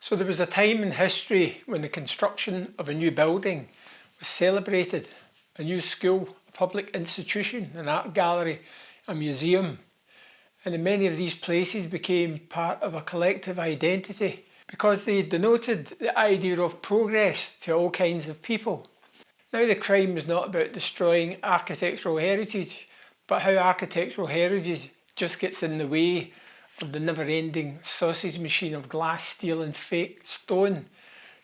So there was a time in history when the construction of a new building was celebrated, a new school, a public institution, an art gallery, a museum, and in many of these places became part of a collective identity because they denoted the idea of progress to all kinds of people. Now the crime is not about destroying architectural heritage, but how architectural heritage just gets in the way of the never-ending sausage machine of glass, steel and fake stone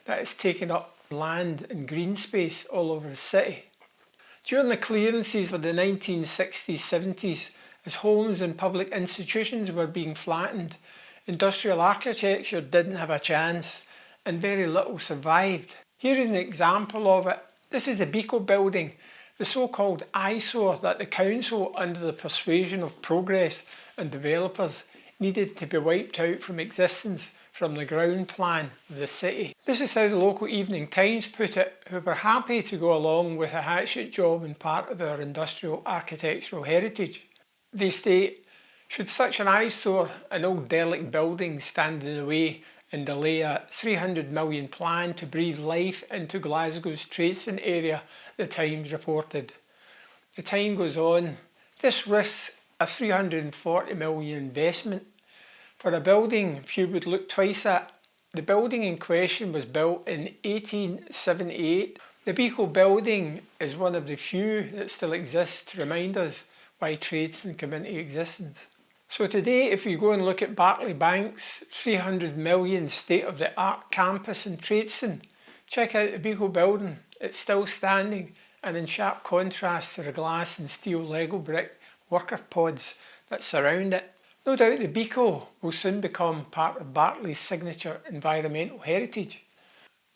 that is taking up land and green space all over the city. During the clearances of the 1960s-70s, as homes and public institutions were being flattened, industrial architecture didn't have a chance and very little survived. Here is an example of it. This is the Beco building, the so-called eyesore that the council, under the persuasion of progress and developers, needed to be wiped out from existence from the ground plan of the city. This is how the local Evening Times put it, who were happy to go along with a hatchet job in part of our industrial architectural heritage. They state, should such an eyesore, an old derelict building, stand in the way and delay a £300 million plan to breathe life into Glasgow's tradesman area, the Times reported. The Times goes on, this risks a £340 million investment for a building few would look twice at. The building in question was built in 1878. The Beco building is one of the few that still exists to remind us why tradesmen come into existence. So today, if you go and look at Barclay Bank's £300 million state-of-the-art campus in Tradeston, check out the Beco building. It's still standing and in sharp contrast to the glass and steel Lego brick worker pods that surround it. No doubt the Beco will soon become part of Barclay's signature environmental heritage.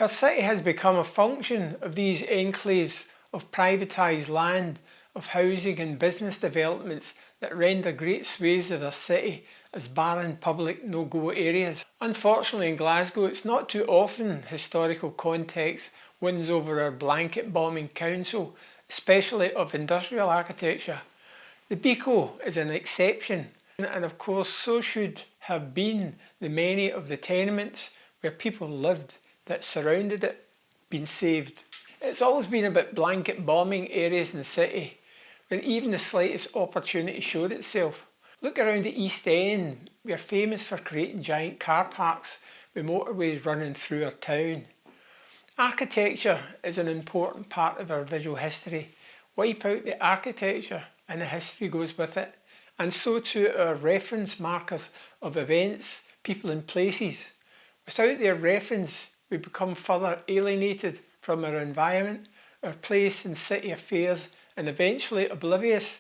Our city has become a function of these enclaves of privatised land, of housing and business developments that render great swathes of our city as barren public no-go areas. Unfortunately in Glasgow, it's not too often historical context wins over our blanket bombing council, especially of industrial architecture. The Beco is an exception, and of course so should have been the many of the tenements where people lived that surrounded it been saved. It's always been about blanket bombing areas in the city when even the slightest opportunity showed itself. Look around the East End. We are famous for creating giant car parks with motorways running through our town. Architecture is an important part of our visual history. Wipe out the architecture and the history goes with it, and so too our reference markers of events, people and places. Without their reference, we become further alienated from our environment, our place in city affairs, and eventually oblivious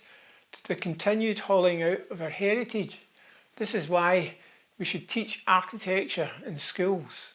to the continued hollowing out of our heritage. This is why we should teach architecture in schools.